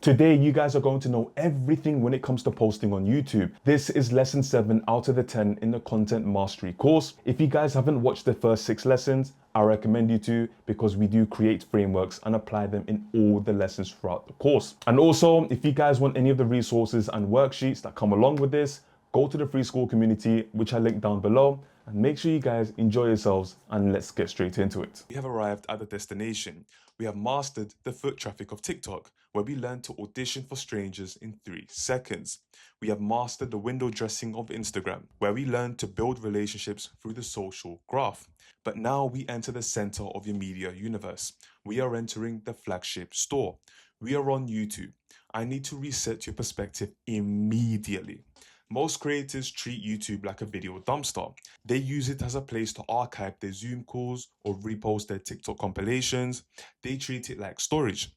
Today, you guys are going to know everything when it comes to posting on YouTube. This is lesson 7 out of the 10 in the content mastery course. If you guys haven't watched the first 6 lessons, I recommend you to, because we do create frameworks and apply them in all the lessons throughout the course. And also, if you guys want any of the resources and worksheets that come along with this, go to the free Skool community, which I linked down below, and make sure you guys enjoy yourselves, and let's get straight into it. We have arrived at the destination. We have mastered the foot traffic of TikTok, where we learned to audition for strangers in 3 seconds. We have mastered the window dressing of Instagram, where we learned to build relationships through the social graph. But now we enter the center of your media universe. We are entering the Flagship Store. We are on YouTube. I need to reset your perspective immediately. Most creators treat YouTube like a video dumpster. They use it as a place to archive their Zoom calls or repost their TikTok compilations. They treat it like storage.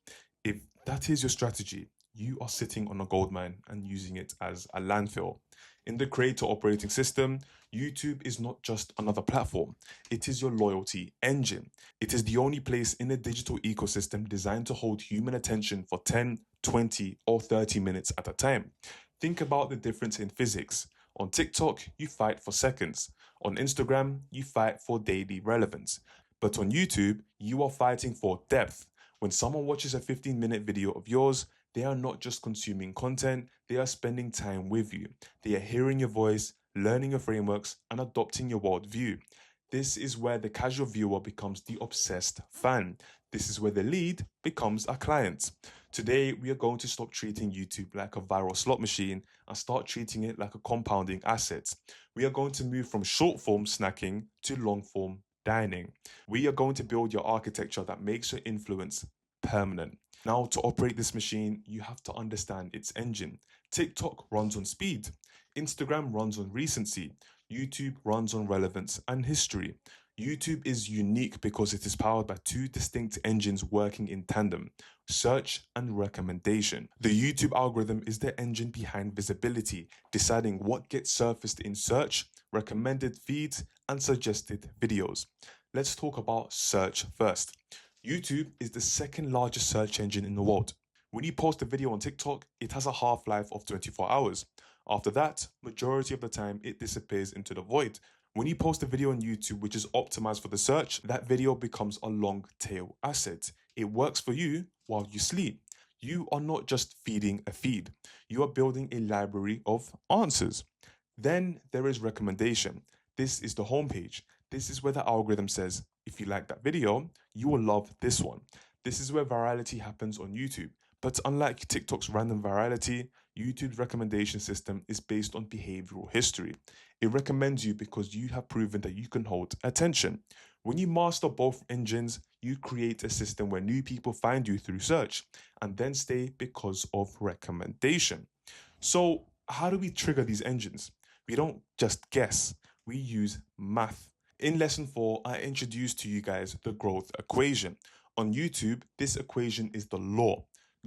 If that is your strategy, you are sitting on a goldmine and using it as a landfill. In the creator operating system, YouTube is not just another platform. It is your loyalty engine. It is the only place in a digital ecosystem designed to hold human attention for 10, 20, or 30 minutes at a time. Think about the difference in physics. On TikTok, you fight for seconds. On Instagram, you fight for daily relevance. But on YouTube, you are fighting for depth. When someone watches a 15-minute video of yours, they are not just consuming content, they are spending time with you. They are hearing your voice, learning your frameworks, and adopting your worldview. This is where the casual viewer becomes the obsessed fan. This is where the lead becomes a client. Today, we are going to stop treating YouTube like a viral slot machine and start treating it like a compounding asset. We are going to move from short-form snacking to long-form dining. We are going to build your architecture that makes your influence permanent. Now, to operate this machine, you have to understand its engine. TikTok runs on speed. Instagram runs on recency. YouTube runs on relevance and history. YouTube is unique because it is powered by 2 distinct engines working in tandem: search and recommendation. The YouTube algorithm is the engine behind visibility, deciding what gets surfaced in search, recommended feeds, and suggested videos. Let's talk about search first. YouTube is the second largest search engine in the world. When you post a video on TikTok, it has a half-life of 24 hours. After that, majority of the time, it disappears into the void. When you post a video on YouTube which is optimized for the search, that video becomes a long tail asset. It works for you while you sleep. You are not just feeding a feed. You are building a library of answers. Then there is recommendation. This is the homepage. This is where the algorithm says, if you like that video, you will love this one. This is where virality happens on YouTube. But unlike TikTok's random virality, YouTube's recommendation system is based on behavioral history. It recommends you because you have proven that you can hold attention. When you master both engines, you create a system where new people find you through search and then stay because of recommendation. So how do we trigger these engines? We don't just guess, we use math. In lesson 4, I introduced to you guys the growth equation. On YouTube, this equation is the law.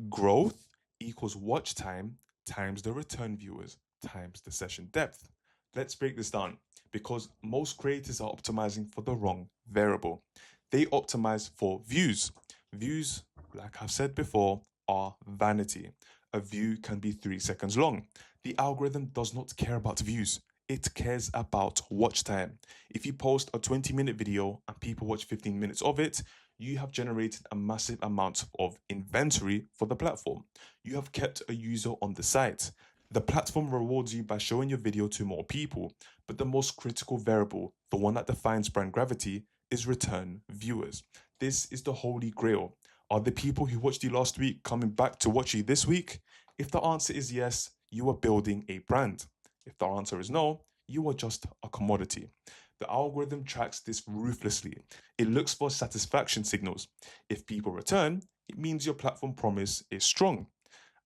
Growth equals watch time times the return viewers times the session depth. Let's break this down, because most creators are optimizing for the wrong variable. They optimize for views. Views, like I've said before, are vanity. A view can be 3 seconds long. The algorithm does not care about views. It cares about watch time. If you post a 20-minute video and people watch 15 minutes of it, you have generated a massive amount of inventory for the platform. You have kept a user on the site. The platform rewards you by showing your video to more people, but the most critical variable, the one that defines brand gravity, is return viewers. This is the holy grail. Are the people who watched you last week coming back to watch you this week? If the answer is yes, you are building a brand. If the answer is no, you are just a commodity. The algorithm tracks this ruthlessly. It looks for satisfaction signals. If people return, it means your platform promise is strong.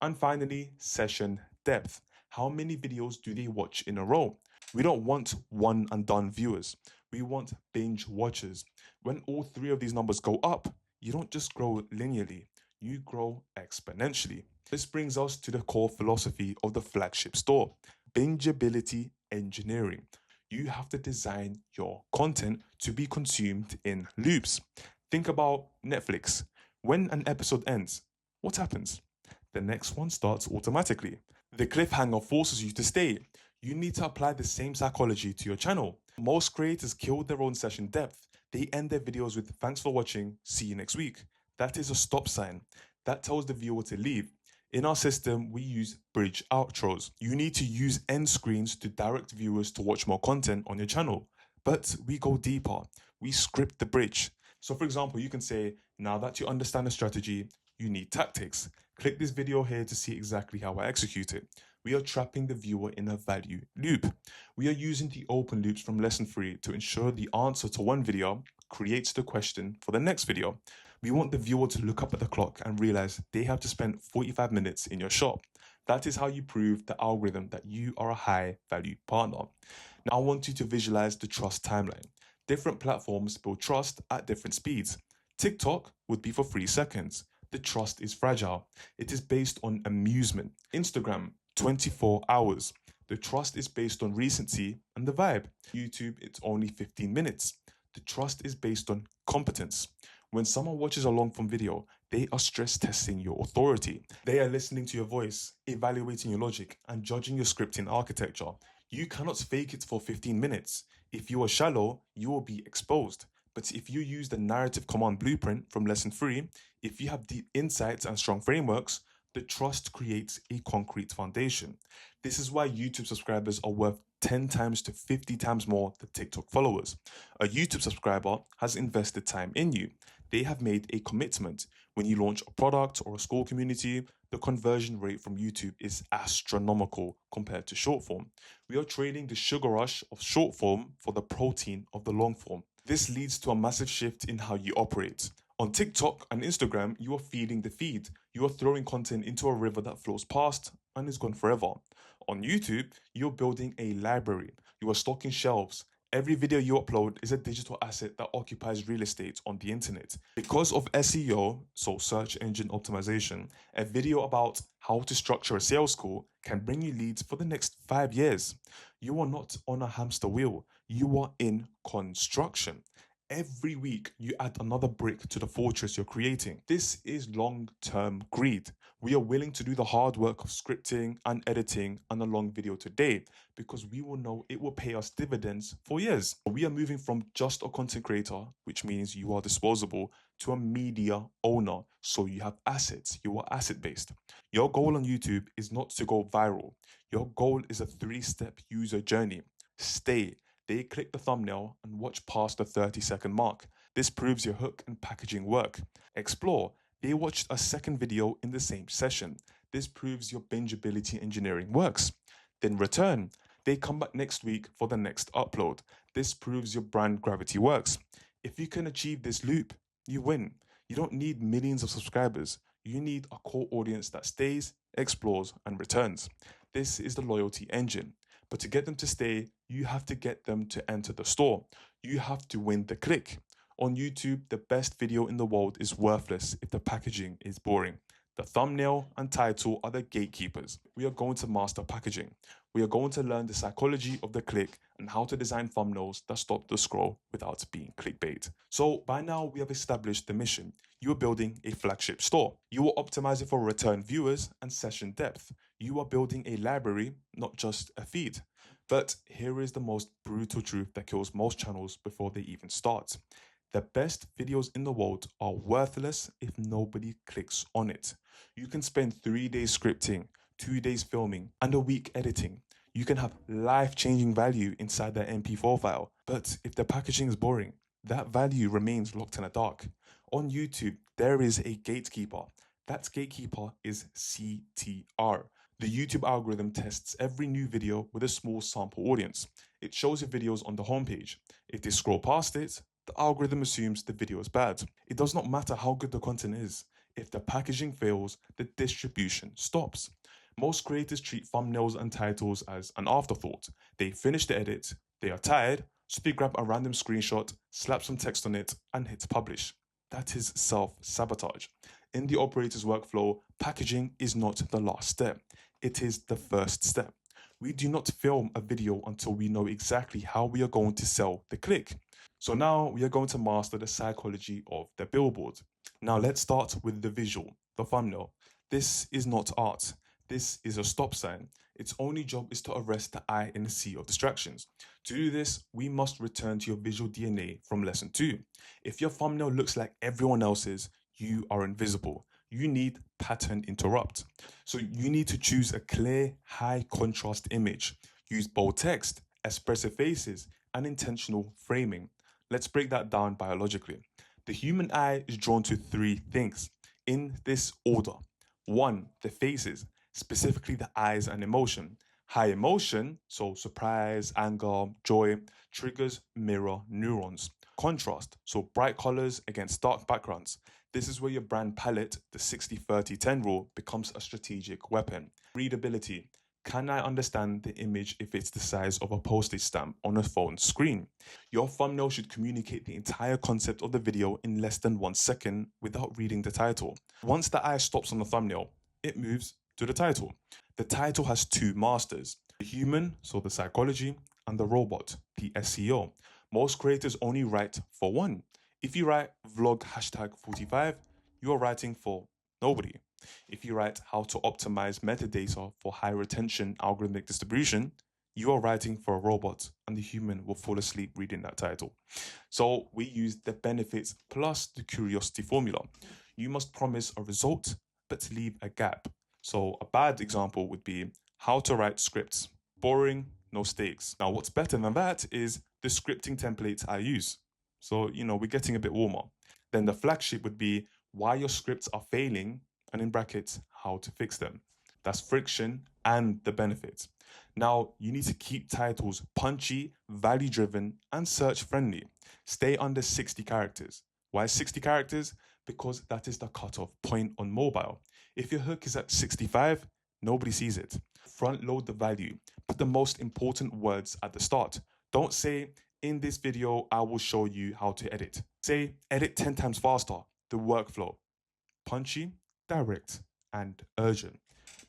And finally, session depth. How many videos do they watch in a row? We don't want one and done viewers. We want binge watchers. When all 3 of these numbers go up, you don't just grow linearly, you grow exponentially. This brings us to the core philosophy of the Flagship Store: bingeability engineering. You have to design your content to be consumed in loops. Think about Netflix. When an episode ends, what happens? the next one starts automatically. The cliffhanger forces you to stay. You need to apply the same psychology to your channel. Most creators kill their own session depth. They end their videos with "thanks for watching, see you next week." That is a stop sign. That tells the viewer to leave. In our system, we use bridge outros. You need to use end screens to direct viewers to watch more content on your channel. But we go deeper. We script the bridge. So for example, you can say, now that you understand the strategy, you need tactics. Click this video here to see exactly how I execute it. We are trapping the viewer in a value loop. We are using the open loops from lesson 3 to ensure the answer to one video creates the question for the next video. We want the viewer to look up at the clock and realize they have to spend 45 minutes in your shop. That is how you prove the algorithm that you are a high value partner. Now I want you to visualize the trust timeline. Different platforms build trust at different speeds. TikTok would be for 3 seconds. The trust is fragile. It is based on amusement. Instagram, 24 hours. The trust is based on recency and the vibe. YouTube, it's only 15 minutes. The trust is based on competence. When someone watches a long form video, they are stress testing your authority. They are listening to your voice, evaluating your logic, and judging your scripting architecture. You cannot fake it for 15 minutes. If you are shallow, you will be exposed. But if you use the narrative command blueprint from lesson 3, if you have deep insights and strong frameworks, the trust creates a concrete foundation. This is why YouTube subscribers are worth 10 times to 50 times more than TikTok followers. A YouTube subscriber has invested time in you. They have made a commitment. When you launch a product or a Skool community, the conversion rate from YouTube is astronomical compared to short form. We are trading the sugar rush of short form for the protein of the long form. This leads to a massive shift in how you operate. On TikTok and Instagram, you are feeding the feed. You are throwing content into a river that flows past and is gone forever. On YouTube, you're building a library. You are stocking shelves. Every video you upload is a digital asset that occupies real estate on the internet. Because of SEO, so search engine optimization, a video about how to structure a sales call can bring you leads for the next 5 years. You are not on a hamster wheel. You are in construction. Every week, you add another brick to the fortress you're creating. This is long-term greed. We are willing to do the hard work of scripting and editing and a long video today because we will know it will pay us dividends for years. We are moving from just a content creator, which means you are disposable, to a media owner. So you have assets. You are asset-based. Your goal on YouTube is not to go viral. Your goal is a 3-step user journey. Stay. They click the thumbnail and watch past the 30-second mark. This proves your hook and packaging work. Explore. They watched a second video in the same session. This proves your bingeability engineering works. Then return. They come back next week for the next upload. This proves your brand gravity works. If you can achieve this loop, you win. You don't need millions of subscribers. You need a core audience that stays, explores, and returns. This is the loyalty engine. But to get them to stay, you have to get them to enter the store. You have to win the click. On YouTube, the best video in the world is worthless if the packaging is boring. The thumbnail and title are the gatekeepers. We are going to master packaging. We are going to learn the psychology of the click and how to design thumbnails that stop the scroll without being clickbait. So by now we have established the mission. You are building a flagship store. You are optimizing for return viewers and session depth. You are building a library, not just a feed. But here is the most brutal truth that kills most channels before they even start. The best videos in the world are worthless if nobody clicks on it. You can spend 3 days scripting, 2 days filming, and a week editing. You can have life-changing value inside that MP4 file. But if the packaging is boring, that value remains locked in the dark. On YouTube, there is a gatekeeper. That gatekeeper is CTR. The YouTube algorithm tests every new video with a small sample audience. It shows you videos on the homepage. If they scroll past it, the algorithm assumes the video is bad. It does not matter how good the content is. If the packaging fails, the distribution stops. Most creators treat thumbnails and titles as an afterthought. They finish the edit, they are tired, so they grab a random screenshot, slap some text on it, and hit publish. That is self-sabotage. In the operator's workflow, packaging is not the last step. It is the first step. We do not film a video until we know exactly how we are going to sell the click. So now we are going to master the psychology of the billboard. Now let's start with the visual, the thumbnail. This is not art. This is a stop sign. Its only job is to arrest the eye in a sea of distractions. To do this, we must return to your visual DNA from lesson 2. If your thumbnail looks like everyone else's, you are invisible. You need pattern interrupt. So you need to choose a clear, high contrast image. Use bold text, expressive faces, and intentional framing. Let's break that down biologically. The human eye is drawn to 3 things in this order. 1, the faces, specifically the eyes and emotion. High emotion, so surprise, anger, joy, triggers mirror neurons. Contrast, so bright colors against dark backgrounds. This is where your brand palette, the 60-30-10 rule, becomes a strategic weapon. Readability. Can I understand the image if it's the size of a postage stamp on a phone screen? Your thumbnail should communicate the entire concept of the video in less than 1 second without reading the title. Once the eye stops on the thumbnail, it moves to the title. The title has 2 masters, the human, so the psychology, and the robot, the SEO. Most creators only write for one. If you write vlog #45, you are writing for nobody. If you write how to optimize metadata for high retention algorithmic distribution, you are writing for a robot and the human will fall asleep reading that title. So we use the benefits plus the curiosity formula. You must promise a result, but leave a gap. So a bad example would be how to write scripts. Boring, no stakes. Now what's better than that is the scripting templates I use. So, we're getting a bit warmer. Then the flagship would be why your scripts are failing, and in brackets, how to fix them. That's friction and the benefits. Now, you need to keep titles punchy, value-driven, and search-friendly. Stay under 60 characters. Why 60 characters? Because that is the cutoff point on mobile. If your hook is at 65, nobody sees it. Front load the value. Put the most important words at the start. Don't say, in this video, I will show you how to edit. Say, edit 10 times faster, the workflow. Punchy, direct, and urgent.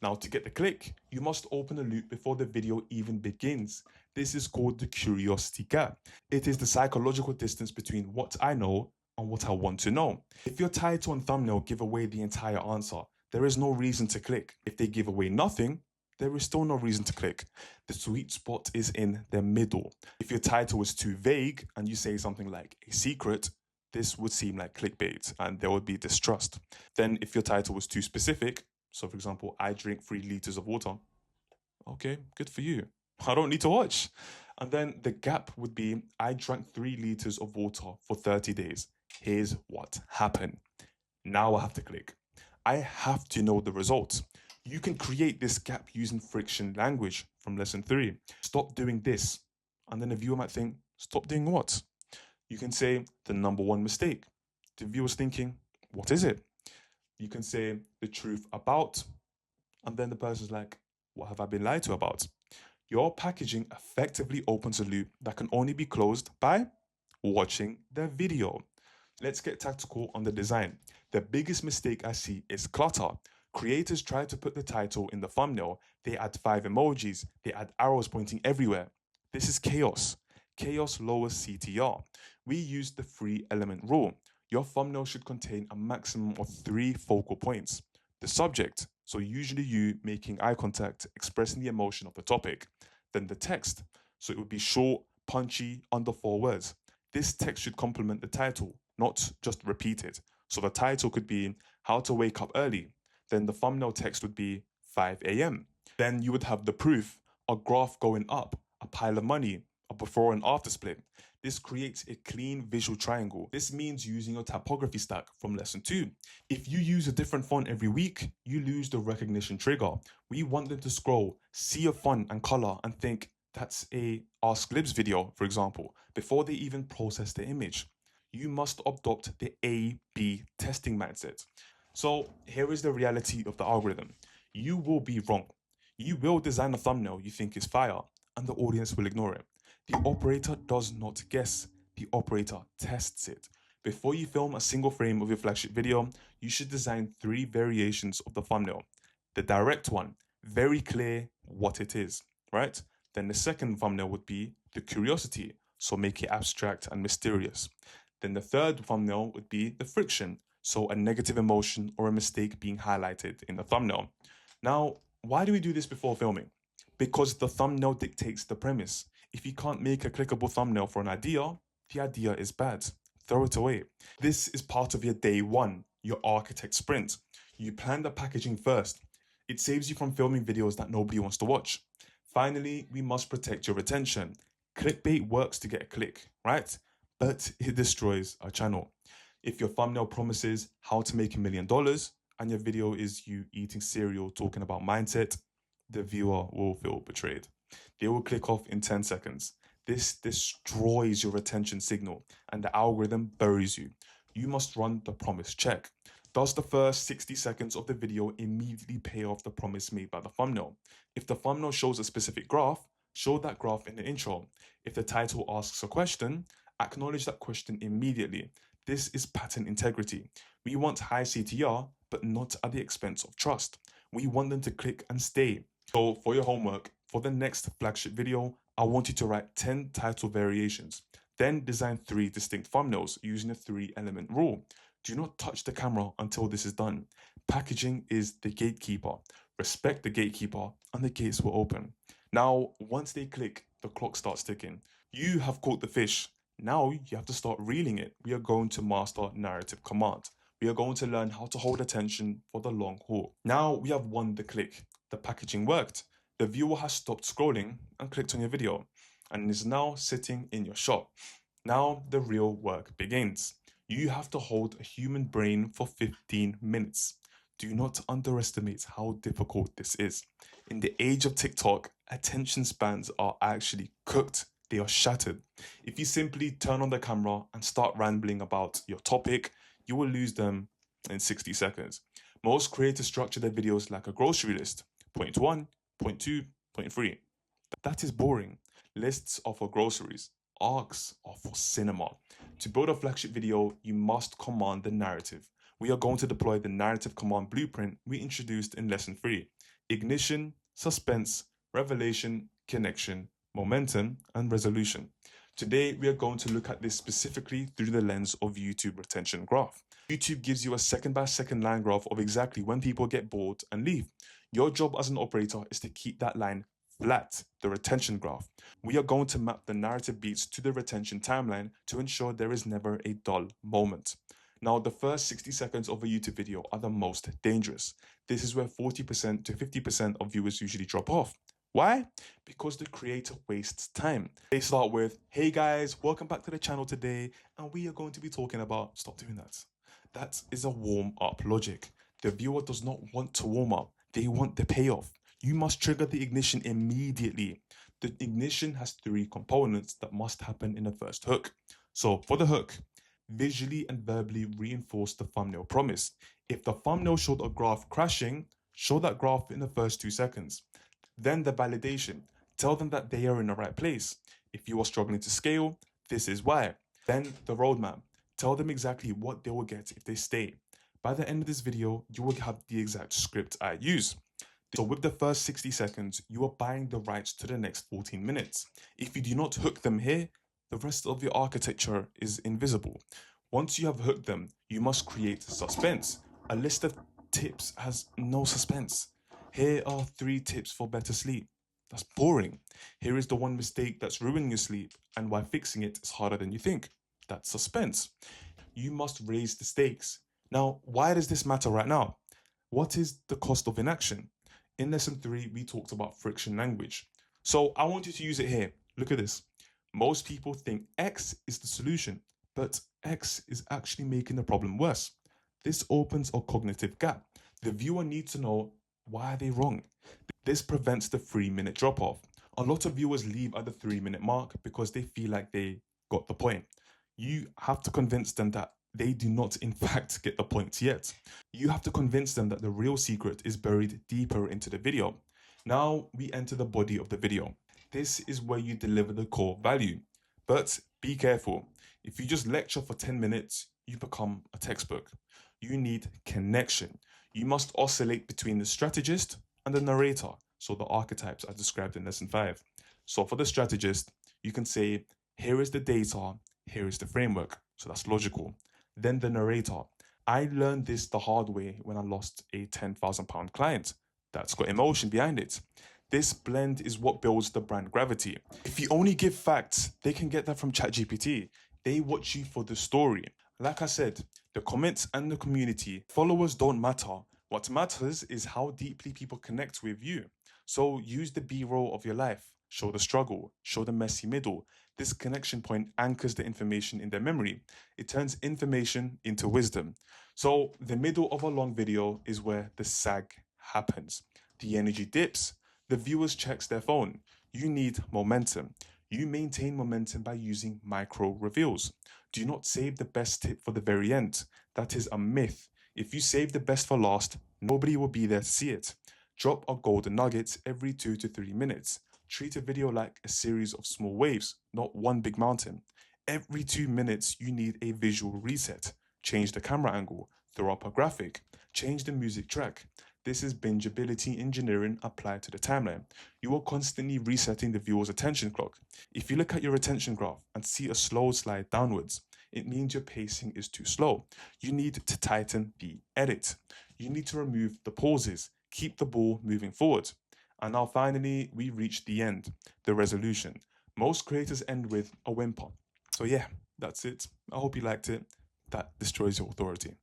Now, to get the click, you must open a loop before the video even begins. This is called the curiosity gap. It is the psychological distance between what I know and what I want to know. If your title and thumbnail give away the entire answer, there is no reason to click. If they give away nothing, there is still no reason to click. The sweet spot is in the middle. If your title is too vague and you say something like a secret, this would seem like clickbait and there would be distrust. Then if your title was too specific, so for example, I drink 3 liters of water. Okay, good for you. I don't need to watch. And then the gap would be, I drank 3 liters of water for 30 days. Here's what happened. Now I have to click. I have to know the results. You can create this gap using friction language from lesson 3. Stop doing this. And then the viewer might think, stop doing what? You can say the number 1 mistake. The viewer's thinking, what is it? You can say the truth about, and then the person's like, what have I been lied to about? Your packaging effectively opens a loop that can only be closed by watching the video. Let's get tactical on the design. The biggest mistake I see is clutter. Creators try to put the title in the thumbnail. They add 5 emojis. They add arrows pointing everywhere. This is chaos. Chaos lowers CTR. We use the 3-element rule. Your thumbnail should contain a maximum of 3 focal points. The subject, so usually you making eye contact, expressing the emotion of the topic. Then the text, so it would be short, punchy, under 4 words. This text should complement the title, not just repeat it. So the title could be how to wake up early. Then the thumbnail text would be 5 a.m. Then you would have the proof, a graph going up, a pile of money, a before and after split. This creates a clean visual triangle. This means using your typography stack from lesson 2. If you use a different font every week, you lose the recognition trigger. We want them to scroll, see a font and color and think that's a Ask Libs video, for example, before they even process the image. You must adopt the A/B testing mindset. So here is the reality of the algorithm. You will be wrong. You will design a thumbnail you think is fire and the audience will ignore it. The operator does not guess. The operator tests it. Before you film a single frame of your flagship video, you should design 3 variations of the thumbnail. The direct one, very clear what it is, right? Then the second thumbnail would be the curiosity, so make it abstract and mysterious. Then the third thumbnail would be the friction. so a negative emotion or a mistake being highlighted in the thumbnail. Now, why do we do this before filming? Because the thumbnail dictates the premise. If you can't make a clickable thumbnail for an idea, the idea is bad. Throw it away. This is part of your day one, your architect sprint. You plan the packaging first. It saves you from filming videos that nobody wants to watch. Finally, we must protect your attention. Clickbait works to get a click, right? But it destroys our channel. If your thumbnail promises how to make $1 million and your video is you eating cereal talking about mindset, the viewer will feel betrayed. They will click off in 10 seconds. This destroys your attention signal and the algorithm buries you. You must run the promise check. Does the first 60 seconds of the video immediately pay off the promise made by the thumbnail? If the thumbnail shows a specific graph, show that graph in the intro. If the title asks a question, acknowledge that question immediately. This is pattern integrity. We want high CTR, but not at the expense of trust. We want them to click and stay. So for your homework, for the next flagship video, I want you to write 10 title variations. Then design 3 distinct thumbnails using the 3-element rule. Do not touch the camera until this is done. Packaging is the gatekeeper. Respect the gatekeeper and the gates will open. Now, once they click, the clock starts ticking. You have caught the fish. Now you have to start reeling it. We are going to master narrative command. We are going to learn how to hold attention for the long haul. Now we have won the click. The packaging worked. The viewer has stopped scrolling and clicked on your video and is now sitting in your shop. Now the real work begins. You have to hold a human brain for 15 minutes. Do not underestimate how difficult this is. In the age of TikTok, attention spans are actually cooked. They are shattered. If you simply turn on the camera and start rambling about your topic, you will lose them in 60 seconds. Most creators structure their videos like a grocery list. Point 1, point 2, point 3. That is boring. Lists are for groceries. Arcs are for cinema. To build a flagship video, you must command the narrative. We are going to deploy the narrative command blueprint we introduced in lesson 3. Ignition, suspense, revelation, connection, momentum, and resolution. Today, we are going to look at this specifically through the lens of YouTube retention graph. YouTube gives you a second-by-second line graph of exactly when people get bored and leave. Your job as an operator is to keep that line flat, the retention graph. We are going to map the narrative beats to the retention timeline to ensure there is never a dull moment. Now, the first 60 seconds of a YouTube video are the most dangerous. This is where 40% to 50% of viewers usually drop off. Why? Because the creator wastes time. They start with, hey guys, welcome back to the channel today, and we are going to be talking about, stop doing that. That is a warm-up logic. The viewer does not want to warm up. They want the payoff. You must trigger the ignition immediately. The ignition has 3 components that must happen in the first hook. So for the hook, visually and verbally reinforce the thumbnail promise. If the thumbnail showed a graph crashing, show that graph in the first 2 seconds. Then the validation. Tell them that they are in the right place. If you are struggling to scale, this is why. Then the roadmap. Tell them exactly what they will get if they stay. By the end of this video, you will have the exact script I use. So with the first 60 seconds, you are buying the rights to the next 14 minutes. If you do not hook them here, the rest of your architecture is invisible. Once you have hooked them, you must create suspense. A list of tips has no suspense. Here are 3 tips for better sleep. That's boring. Here is the 1 mistake that's ruining your sleep and why fixing it is harder than you think. That's suspense. You must raise the stakes. Now, why does this matter right now? What is the cost of inaction? In lesson 3, we talked about friction language. So I want you to use it here. Look at this. Most people think X is the solution, but X is actually making the problem worse. This opens a cognitive gap. The viewer needs to know, why are they wrong? This prevents the 3-minute drop-off. A lot of viewers leave at the 3-minute mark because they feel like they got the point. You have to convince them that they do not in fact get the point yet. You have to convince them that the real secret is buried deeper into the video. Now we enter the body of the video. This is where you deliver the core value. But be careful. If you just lecture for 10 minutes, you become a textbook. You need connection. You must oscillate between the strategist and the narrator. So the archetypes are described in lesson 5. So for the strategist, you can say, here is the data, here is the framework. So that's logical. Then the narrator. I learned this the hard way when I lost a £10,000 client. That's got emotion behind it. This blend is what builds the brand gravity. If you only give facts, they can get that from ChatGPT. They watch you for the story. Like I said, the comments and the community, followers don't matter. What matters is how deeply people connect with you. So use the B-roll of your life. Show the struggle, show the messy middle. This connection point anchors the information in their memory. It turns information into wisdom. So the middle of a long video is where the sag happens. The energy dips. The viewers checks their phone. You need momentum. You maintain momentum by using micro reveals. Do not save the best tip for the very end. That is a myth. If you save the best for last, nobody will be there to see it. Drop a golden nugget every 2 to 3 minutes. Treat a video like a series of small waves, not one big mountain. Every 2 minutes, you need a visual reset. Change the camera angle, throw up a graphic, change the music track. This is bingeability engineering applied to the timeline. You are constantly resetting the viewer's attention clock. If you look at your attention graph and see a slow slide downwards, it means your pacing is too slow. You need to tighten the edit. You need to remove the pauses. Keep the ball moving forward. And now finally, we reach the end, the resolution. Most creators end with a whimper. So yeah, that's it. I hope you liked it. That destroys your authority.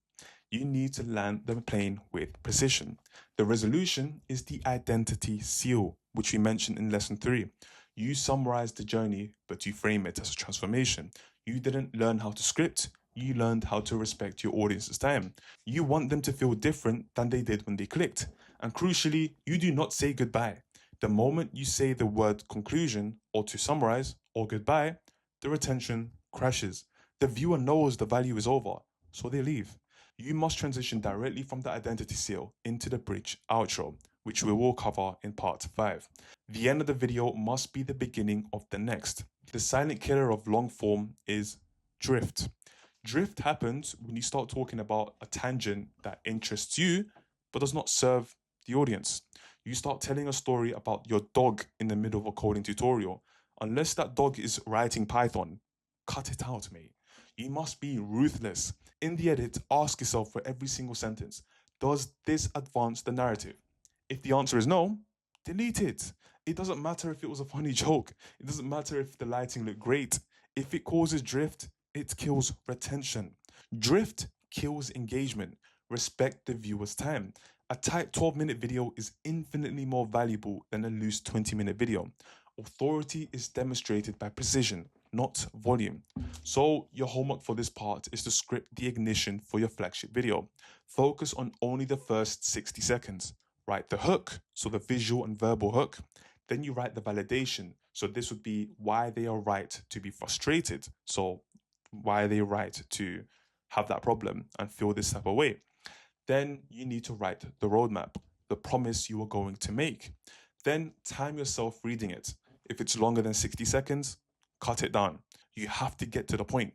You need to land the plane with precision. The resolution is the identity seal, which we mentioned in lesson 3. You summarize the journey, but you frame it as a transformation. You didn't learn how to script, you learned how to respect your audience's time. You want them to feel different than they did when they clicked. And crucially, you do not say goodbye. The moment you say the word conclusion, or to summarize, or goodbye, the retention crashes. The viewer knows the value is over, so they leave. You must transition directly from the identity seal into the bridge outro, which we will cover in part 5. The end of the video must be the beginning of the next. The silent killer of long form is drift. Drift happens when you start talking about a tangent that interests you, but does not serve the audience. You start telling a story about your dog in the middle of a coding tutorial. Unless that dog is writing Python, cut it out, mate. You must be ruthless. In the edit, ask yourself for every single sentence, does this advance the narrative? If the answer is no, delete it. It doesn't matter if it was a funny joke. It doesn't matter if the lighting looked great. If it causes drift, it kills retention. Drift kills engagement. Respect the viewer's time. A tight 12-minute video is infinitely more valuable than a loose 20-minute video. Authority is demonstrated by precision, not volume. So your homework for this part is to script the ignition for your flagship video. Focus on only the first 60 seconds. Write the hook, so the visual and verbal hook. Then you write the validation. So this would be why they are right to be frustrated. So why they right to have that problem and feel this type of way. Then you need to write the roadmap, the promise you are going to make. Then time yourself reading it. If it's longer than 60 seconds, cut it down. You have to get to the point.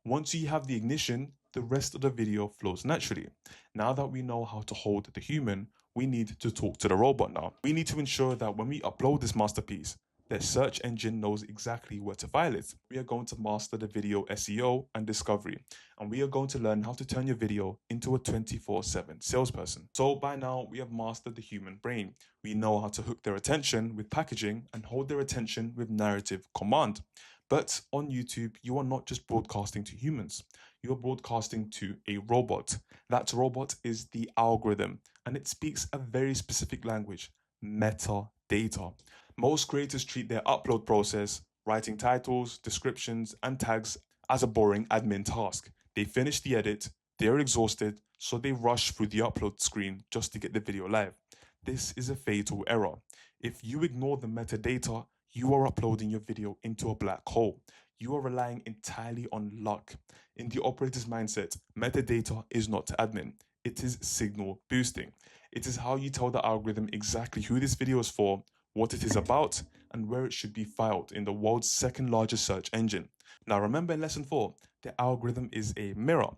Once you have the ignition, the rest of the video flows naturally. Now that we know how to hold the human, we need to talk to the robot now. We need to ensure that when we upload this masterpiece, the search engine knows exactly where to file it. We are going to master the video SEO and discovery, and we are going to learn how to turn your video into a 24/7 salesperson. So by now, we have mastered the human brain. We know how to hook their attention with packaging and hold their attention with narrative command. But on YouTube, you are not just broadcasting to humans. You are broadcasting to a robot. That robot is the algorithm, and it speaks a very specific language, metadata. Most creators treat their upload process, writing titles, descriptions, and tags, as a boring admin task. They finish the edit, they are exhausted, so they rush through the upload screen just to get the video live. This is a fatal error. If you ignore the metadata, you are uploading your video into a black hole. You are relying entirely on luck. In the operator's mindset, metadata is not admin. It is signal boosting. It is how you tell the algorithm exactly who this video is for, what it is about, and where it should be filed in the world's second largest search engine. Now remember in lesson 4, the algorithm is a mirror.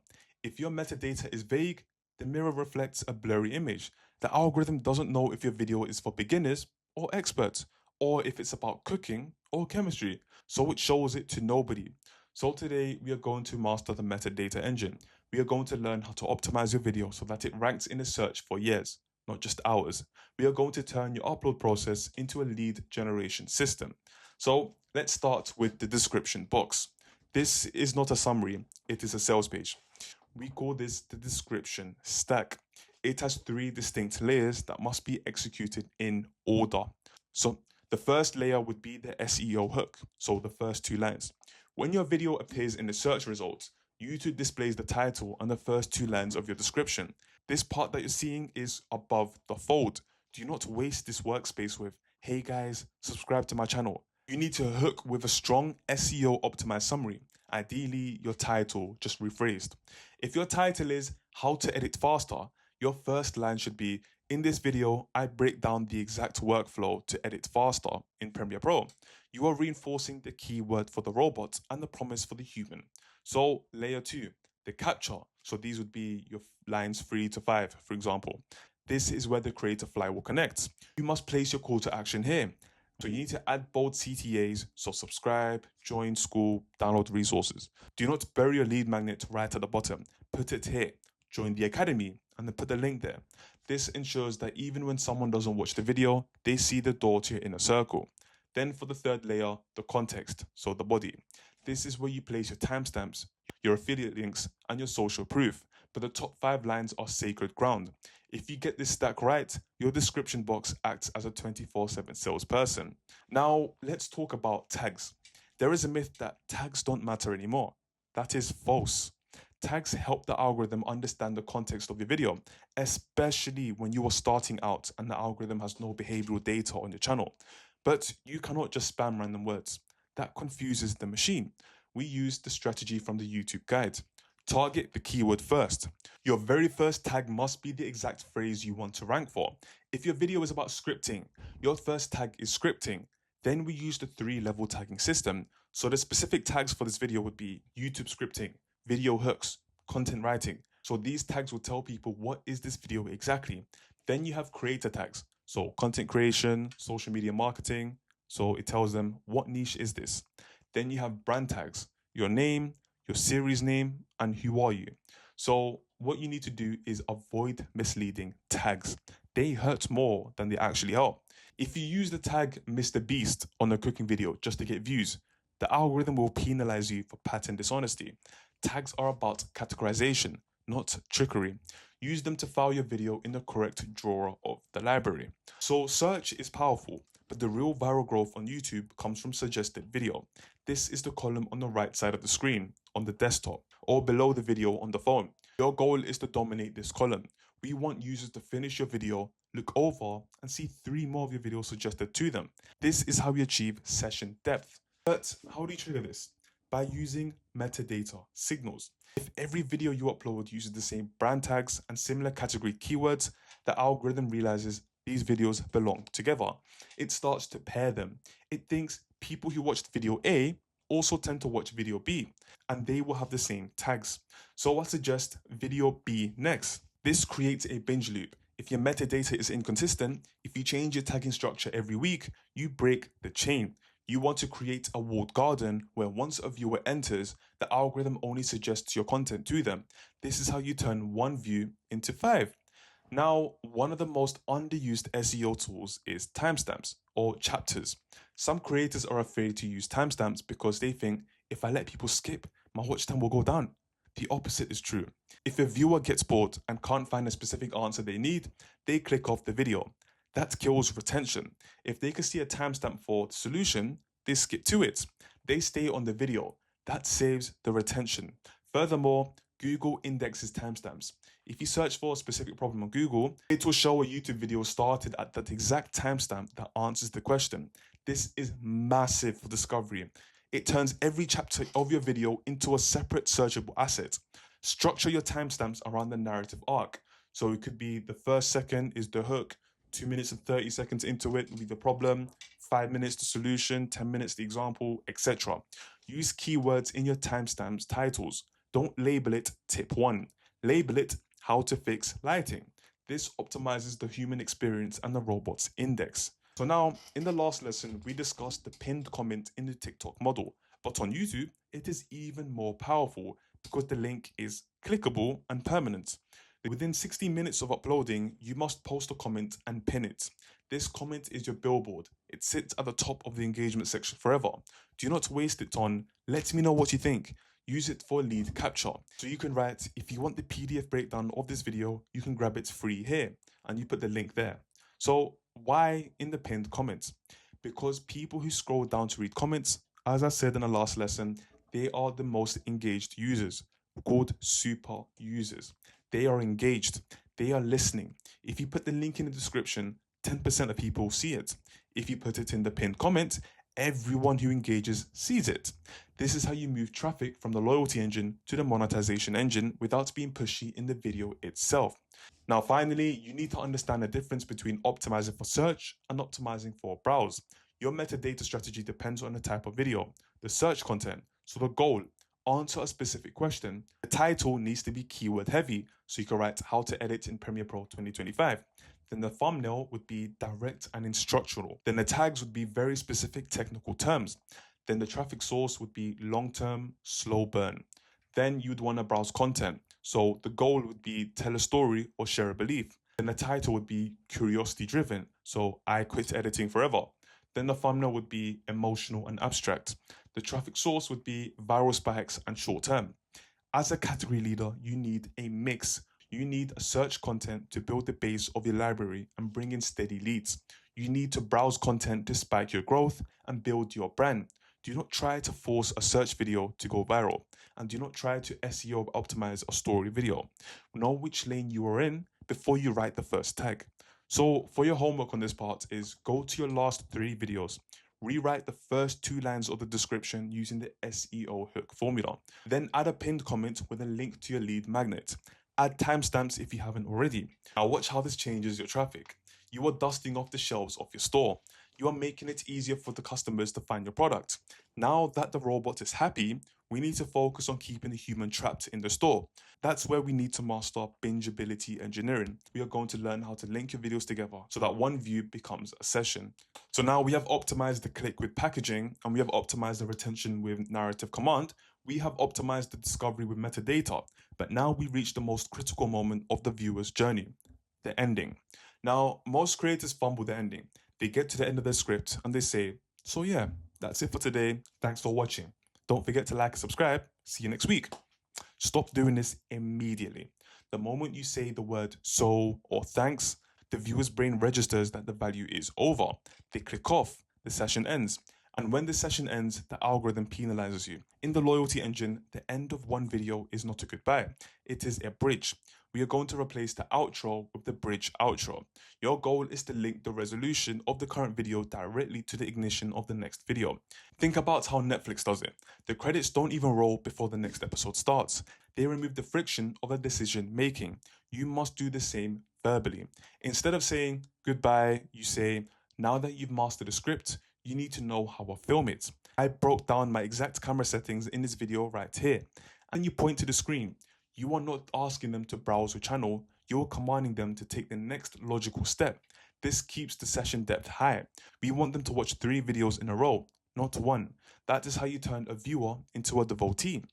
If your metadata is vague, the mirror reflects a blurry image. The algorithm doesn't know if your video is for beginners or experts, or if it's about cooking or chemistry, so it shows it to nobody. So today we are going to master the metadata engine. we are going to learn how to optimize your video so that it ranks in the search for years, not just hours. We are going to turn your upload process into a lead generation system. So let's start with the description box. This is not a summary, it is a sales page. We call this the description stack. It has 3 distinct layers that must be executed in order. So the first layer would be the SEO hook, so the first 2 lines. When your video appears in the search results, YouTube displays the title and the first 2 lines of your description. This part that you're seeing is above the fold. Do not waste this workspace with, hey guys, subscribe to my channel. You need to hook with a strong SEO optimized summary. Ideally, your title just rephrased. If your title is how to edit faster, your first line should be, in this video, I break down the exact workflow to edit faster in Premiere Pro. You are reinforcing the keyword for the robot and the promise for the human. So layer 2, the capture. So these would be your lines 3 to 5, for example. This is where the creator flywheel connects. You must place your call to action here. So you need to add bold CTAs, so subscribe, join Skool, download resources. Do not bury your lead magnet right at the bottom. Put it here, join the academy, and then put the link there. This ensures that even when someone doesn't watch the video, they see the door to your inner circle. Then for the third layer, the context, so the body. This is where you place your timestamps, your affiliate links, and your social proof. But the top 5 lines are sacred ground. If you get this stack right, your description box acts as a 24/7 salesperson. Now, let's talk about tags. There is a myth that tags don't matter anymore. That is false. Tags help the algorithm understand the context of your video, especially when you are starting out and the algorithm has no behavioral data on your channel. But you cannot just spam random words. That confuses the machine. We use the strategy from the YouTube guide. Target the keyword first. Your very first tag must be the exact phrase you want to rank for. If your video is about scripting, your first tag is scripting. Then we use the 3-level tagging system. So the specific tags for this video would be YouTube scripting, video hooks, content writing. So these tags will tell people what is this video exactly. Then you have creator tags. So content creation, social media marketing. So it tells them what niche is this. Then you have brand tags, your name, your series name, and who are you. So what you need to do is avoid misleading tags. They hurt more than they actually help. If you use the tag Mr. Beast on a cooking video just to get views, the algorithm will penalize you for pattern dishonesty. Tags are about categorization, not trickery. Use them to file your video in the correct drawer of the library. So search is powerful, but the real viral growth on YouTube comes from suggested video. This is the column on the right side of the screen, on the desktop, or below the video on the phone. Your goal is to dominate this column. We want users to finish your video, look over, and see 3 more of your videos suggested to them. This is how we achieve session depth. But how do you trigger this? By using metadata signals. If every video you upload uses the same brand tags and similar category keywords, the algorithm realizes these videos belong together. It starts to pair them. It thinks people who watched video A also tend to watch video B, and they will have the same tags. So I suggest video B next. This creates a binge loop. If your metadata is inconsistent, if you change your tagging structure every week, you break the chain. You want to create a walled garden where once a viewer enters, the algorithm only suggests your content to them. This is how you turn 1 view into 5. Now, one of the most underused SEO tools is timestamps or chapters. Some creators are afraid to use timestamps because they think if I let people skip, my watch time will go down. The opposite is true. If a viewer gets bored and can't find a specific answer they need, they click off the video. That kills retention. If they can see a timestamp for the solution, they skip to it. They stay on the video. That saves the retention. Furthermore, Google indexes timestamps. If you search for a specific problem on Google, it will show a YouTube video started at that exact timestamp that answers the question. This is massive for discovery. It turns every chapter of your video into a separate searchable asset. Structure your timestamps around the narrative arc. So it could be the first second is the hook, 2 minutes and 30 seconds into it will be the problem, 5 minutes the solution, 10 minutes the example, etc. Use keywords in your timestamps titles. Don't label it tip 1. Label it how to fix lighting. This optimizes the human experience and the robot's index. So now, in the last lesson, we discussed the pinned comment in the TikTok model. But on YouTube, it is even more powerful because the link is clickable and permanent. Within 60 minutes of uploading, you must post a comment and pin it. This comment is your billboard. It sits at the top of the engagement section forever. Do not waste it on, let me know what you think. Use it for lead capture. So you can write, if you want the PDF breakdown of this video, you can grab it free here, and you put the link there. So why in the pinned comments? Because people who scroll down to read comments, as I said in the last lesson, they are the most engaged users, called super users. They are engaged. They are listening. If you put the link in the description, 10% of people see it. If you put it in the pinned comment, everyone who engages sees it. This is how you move traffic from the loyalty engine to the monetization engine without being pushy in the video itself. Now, finally, you need to understand the difference between optimizing for search and optimizing for browse. Your metadata strategy depends on the type of video, the search content. So the goal, answer a specific question. The title needs to be keyword heavy, so you can write how to edit in Premiere Pro 2025. Then the thumbnail would be direct and instructional. Then the tags would be very specific technical terms. Then the traffic source would be long-term, slow burn. Then you'd want to browse content. So the goal would be tell a story or share a belief. Then the title would be curiosity driven. So I quit editing forever. Then the thumbnail would be emotional and abstract. The traffic source would be viral spikes and short term. As a category leader, you need a mix. You need a search content to build the base of your library and bring in steady leads. You need to browse content to spike your growth and build your brand. Do not try to force a search video to go viral, and do not try to SEO optimize a story video. Know which lane you are in before you write the first tag. So for your homework on this part is go to your last 3 videos, rewrite the first 2 lines of the description using the SEO hook formula. Then add a pinned comment with a link to your lead magnet. Add timestamps if you haven't already. Now watch how this changes your traffic. You are dusting off the shelves of your store. You are making it easier for the customers to find your product. Now that the robot is happy, we need to focus on keeping the human trapped in the store. That's where we need to master bingeability engineering. We are going to learn how to link your videos together so that one view becomes a session. So now we have optimized the click with packaging, and we have optimized the retention with narrative command. We have optimized the discovery with metadata, but now we reach the most critical moment of the viewer's journey, the ending. Now, most creators fumble the ending. They get to the end of their script and they say, so yeah, that's it for today. Thanks for watching. Don't forget to like and subscribe. See you next week. Stop doing this immediately. The moment you say the word so or thanks, the viewer's brain registers that the value is over. They click off, the session ends. And when the session ends, the algorithm penalizes you. In the loyalty engine, the end of one video is not a goodbye. It is a bridge. We are going to replace the outro with the bridge outro. Your goal is to link the resolution of the current video directly to the ignition of the next video. Think about how Netflix does it. The credits don't even roll before the next episode starts. They remove the friction of the decision making. You must do the same verbally. Instead of saying goodbye, you say, now that you've mastered the script, you need to know how I film it. I broke down my exact camera settings in this video right here. And you point to the screen. You are not asking them to browse your channel, you are commanding them to take the next logical step. This keeps the session depth high. We want them to watch 3 videos in a row, not 1. That is how you turn a viewer into a devotee.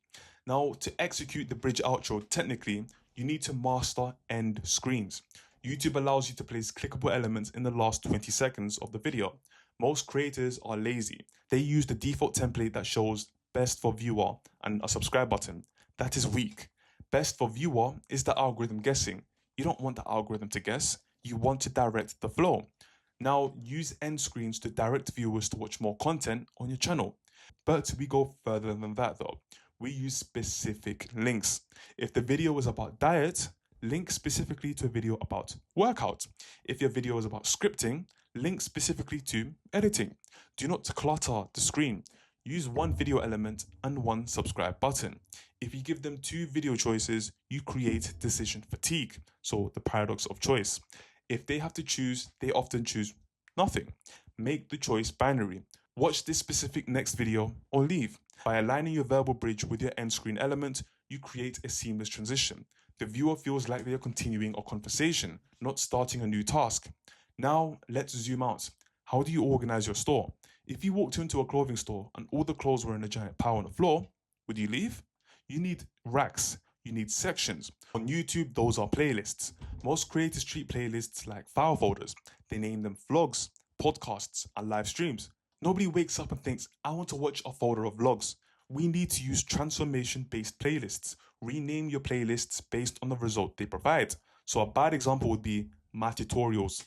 Now, to execute the bridge outro technically, you need to master end screens. YouTube allows you to place clickable elements in the last 20 seconds of the video. Most creators are lazy. They use the default template that shows best for viewer and a subscribe button. That is weak. Best for viewer is the algorithm guessing. You don't want the algorithm to guess. You want to direct the flow. Now use end screens to direct viewers to watch more content on your channel. But we go further than that though. We use specific links. If the video is about diet, link specifically to a video about workout. If your video is about scripting, link specifically to editing. Do not clutter the screen. Use 1 video element and 1 subscribe button. If you give them 2 video choices, you create decision fatigue, so the paradox of choice. If they have to choose, they often choose nothing. Make the choice binary. Watch this specific next video or leave. By aligning your verbal bridge with your end screen element, you create a seamless transition. The viewer feels like they are continuing a conversation, not starting a new task. Now, let's zoom out. How do you organize your store? If you walked into a clothing store and all the clothes were in a giant pile on the floor, would you leave? You need racks. You need sections. On YouTube, those are playlists. Most creators treat playlists like file folders. They name them vlogs, podcasts, and live streams. Nobody wakes up and thinks, I want to watch a folder of vlogs. We need to use transformation-based playlists. Rename your playlists based on the result they provide. So a bad example would be my tutorials.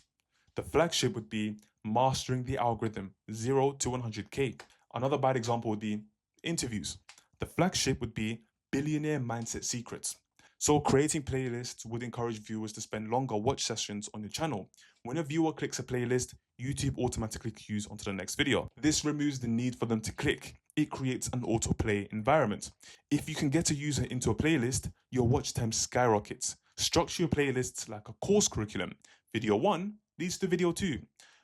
The flagship would be mastering the algorithm 0 to 100K. Another bad example would be interviews. The flagship would be billionaire mindset secrets. So creating playlists would encourage viewers to spend longer watch sessions on your channel. When a viewer clicks a playlist, YouTube automatically cues onto the next video. This removes the need for them to click. It creates an autoplay environment. If you can get a user into a playlist, your watch time skyrockets. Structure your playlists like a course curriculum. Video 1 leads to video 2.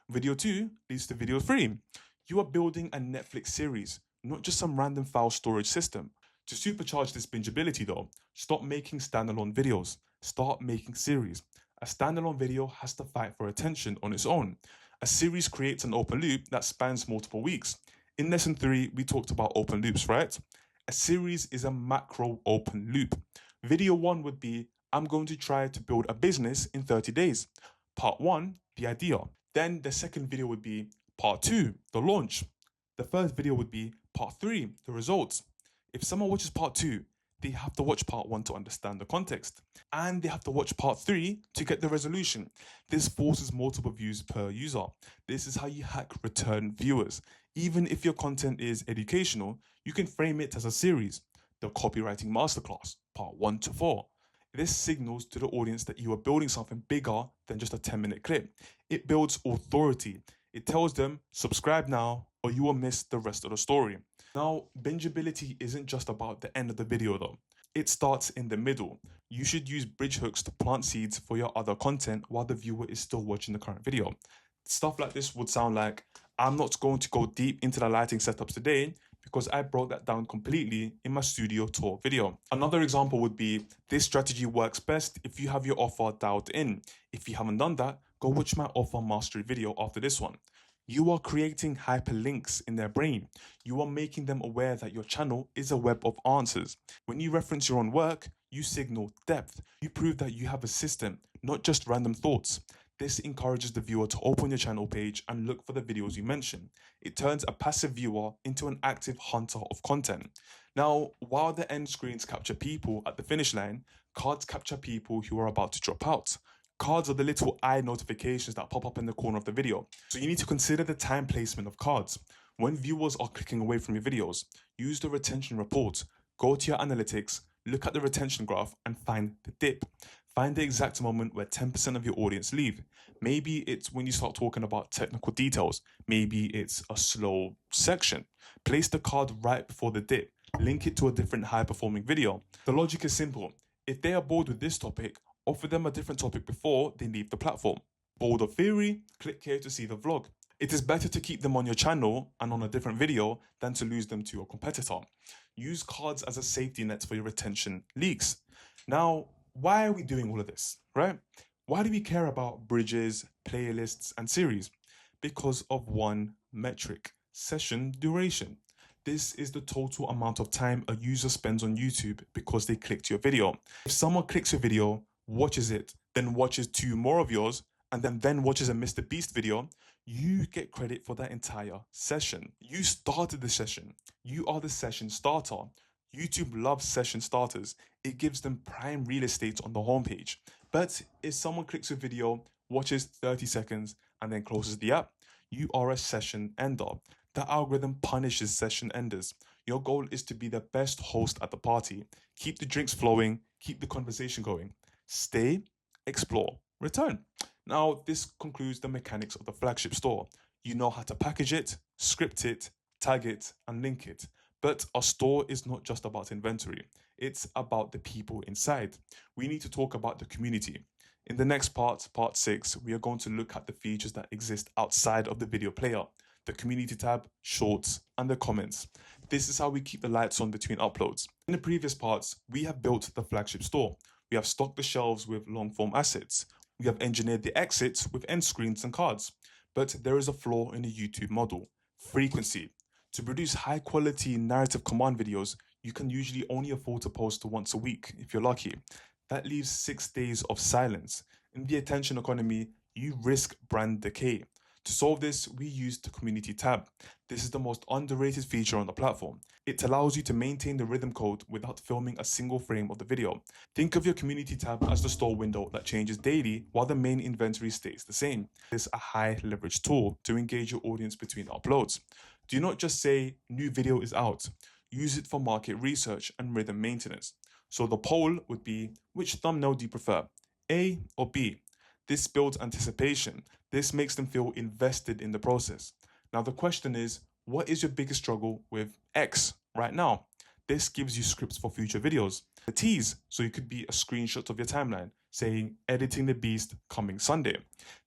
Video 2 leads to video 3. You are building a Netflix series, not just some random file storage system. To supercharge this bingeability though, stop making standalone videos. Start making series. A standalone video has to fight for attention on its own. A series creates an open loop that spans multiple weeks. In lesson 3, we talked about open loops, right? A series is a macro open loop. Video 1 would be, I'm going to try to build a business in 30 days. Part 1, the idea. Then the second video would be part 2, the launch. The third video would be part 3, the results. If someone watches part 2, they have to watch part 1 to understand the context. And they have to watch part 3 to get the resolution. This forces multiple views per user. This is how you hack return viewers. Even if your content is educational, you can frame it as a series. The copywriting masterclass, part 1 to 4. This signals to the audience that you are building something bigger than just a 10-minute clip. It builds authority. It tells them, subscribe now or you will miss the rest of the story. Now, bingeability isn't just about the end of the video though. It starts in the middle. You should use bridge hooks to plant seeds for your other content while the viewer is still watching the current video. Stuff like this would sound like, I'm not going to go deep into the lighting setups today because I broke that down completely in my studio tour video. Another example would be, this strategy works best if you have your offer dialed in. If you haven't done that, go watch my offer mastery video after this one. You are creating hyperlinks in their brain. You are making them aware that your channel is a web of answers. When you reference your own work, you signal depth. You prove that you have a system, not just random thoughts. This encourages the viewer to open your channel page and look for the videos you mention. It turns a passive viewer into an active hunter of content. Now, while the end screens capture people at the finish line, cards capture people who are about to drop out. Cards are the little eye notifications that pop up in the corner of the video. So you need to consider the time placement of cards. When viewers are clicking away from your videos, use the retention report. Go to your analytics, look at the retention graph and find the dip. Find the exact moment where 10% of your audience leave. Maybe it's when you start talking about technical details. Maybe it's a slow section. Place the card right before the dip. Link it to a different high-performing video. The logic is simple. If they are bored with this topic, offer them a different topic before they leave the platform. Bored of theory? Click here to see the vlog. It is better to keep them on your channel and on a different video than to lose them to a competitor. Use cards as a safety net for your retention leaks. Now, why are we doing all of this, right? Why do we care about bridges, playlists, and series? Because of one metric: session duration. This is the total amount of time a user spends on YouTube because they clicked your video. If someone clicks your video, watches it, then watches 2 more of yours, and then watches a Mr. Beast video, you get credit for that entire session. You started the session. You are the session starter. YouTube loves session starters. It gives them prime real estate on the homepage. But if someone clicks your video, watches 30 seconds, and then closes the app, you are a session ender. The algorithm punishes session enders. Your goal is to be the best host at the party. Keep the drinks flowing, keep the conversation going. Stay, explore, return. Now, this concludes the mechanics of the flagship store. You know how to package it, script it, tag it, and link it. But our store is not just about inventory. It's about the people inside. We need to talk about the community. In the next part, part 6, we are going to look at the features that exist outside of the video player. The community tab, shorts, and the comments. This is how we keep the lights on between uploads. In the previous parts, we have built the flagship store. We have stocked the shelves with long-form assets. We have engineered the exits with end screens and cards. But there is a flaw in the YouTube model: frequency. To produce high-quality narrative command videos, You can usually only afford to post once a week if you're lucky. That leaves 6 days of silence. In the attention economy, you risk brand decay. To solve this, we used the community tab. This is the most underrated feature on the platform. It allows you to maintain the rhythm code without filming a single frame of the video. Think of your community tab as the store window that changes daily while the main inventory stays the same. It's a high leverage tool to engage your audience between uploads. Do not just say new video is out. Use it for market research and rhythm maintenance. So the poll would be, which thumbnail do you prefer, A or B? This builds anticipation. This makes them feel invested in the process. Now the question is, what is your biggest struggle with X right now? This gives you scripts for future videos. The tease, so it could be a screenshot of your timeline saying editing the beast coming Sunday.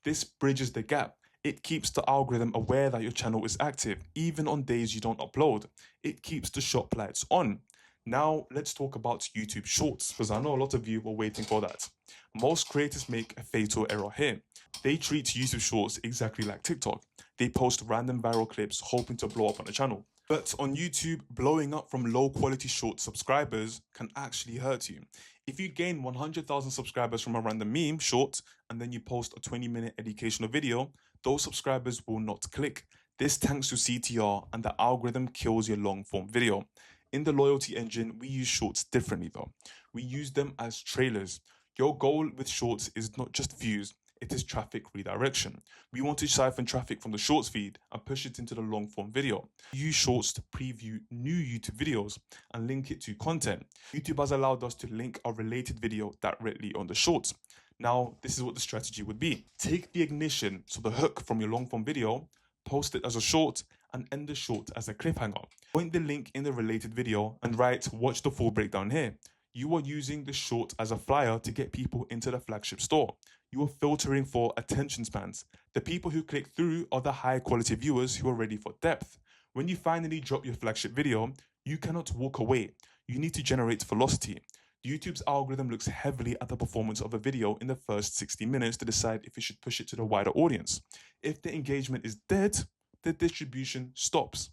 This bridges the gap. It keeps the algorithm aware that your channel is active, even on days you don't upload. It keeps the shop lights on. Now let's talk about YouTube Shorts, because I know a lot of you were waiting for that. Most creators make a fatal error here. They treat YouTube Shorts exactly like TikTok. They post random viral clips hoping to blow up on the channel. But on YouTube, blowing up from low quality short subscribers can actually hurt you. If you gain 100,000 subscribers from a random meme short, and then you post a 20-minute educational video, those subscribers will not click. This tanks your CTR and the algorithm kills your long form video. In the loyalty engine, we use shorts differently though. We use them as trailers. Your goal with shorts is not just views, it is traffic redirection. We want to siphon traffic from the shorts feed and push it into the long form video. Use shorts to preview new YouTube videos and link it to content. YouTube has allowed us to link a related video directly on the shorts. Now, this is what the strategy would be. Take the ignition, so the hook from your long form video, post it as a short, and end the short as a cliffhanger. Point the link in the related video and write, watch the full breakdown here. You are using the short as a flyer to get people into the flagship store. You are filtering for attention spans. The people who click through are the high quality viewers who are ready for depth. When you finally drop your flagship video, you cannot walk away. You need to generate velocity. YouTube's algorithm looks heavily at the performance of a video in the first 60 minutes to decide if it should push it to the wider audience. If the engagement is dead, the distribution stops.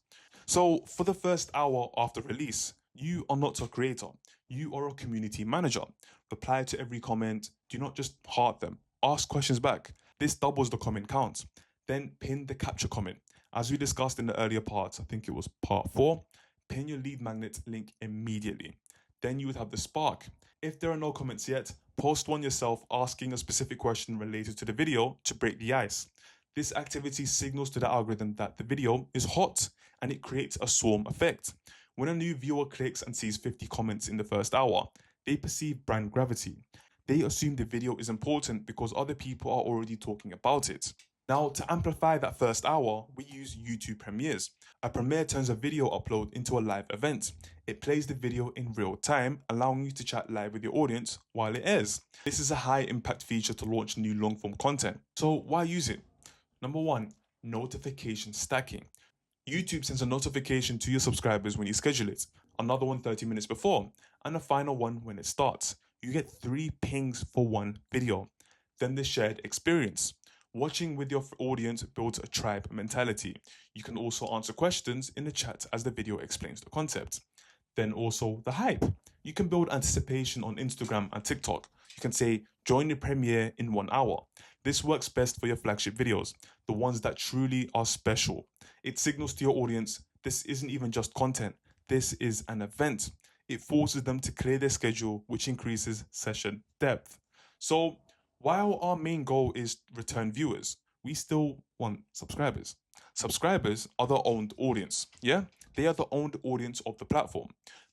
So for the first hour after release, you are not a creator. You are a community manager. Reply to every comment. Do not just heart them. Ask questions back. This doubles the comment count. Then pin the capture comment. As we discussed in the earlier parts, I think it was part 4, pin your lead magnet link immediately. Then you would have the spark. If there are no comments yet, post one yourself asking a specific question related to the video to break the ice. This activity signals to the algorithm that the video is hot and it creates a swarm effect. When a new viewer clicks and sees 50 comments in the first hour, they perceive brand gravity. They assume the video is important because other people are already talking about it. Now, to amplify that first hour, we use YouTube Premieres. A premiere turns a video upload into a live event. It plays the video in real time, allowing you to chat live with your audience while it airs. This is a high impact feature to launch new long form content. So why use it? Number 1, notification stacking. YouTube sends a notification to your subscribers when you schedule it, another one 30 minutes before, and a final one when it starts. You get 3 pings for one video. Then the shared experience. Watching with your audience builds a tribe mentality. You can also answer questions in the chat as the video explains the concept. Then also the hype. You can build anticipation on Instagram and TikTok. You can say, join the premiere in 1 hour. This works best for your flagship videos, the ones that truly are special. It signals to your audience, this isn't even just content, this is an event. It forces them to clear their schedule, which increases session depth. So while our main goal is return viewers, we still want subscribers. Subscribers are the owned audience, yeah? They are the owned audience of the platform.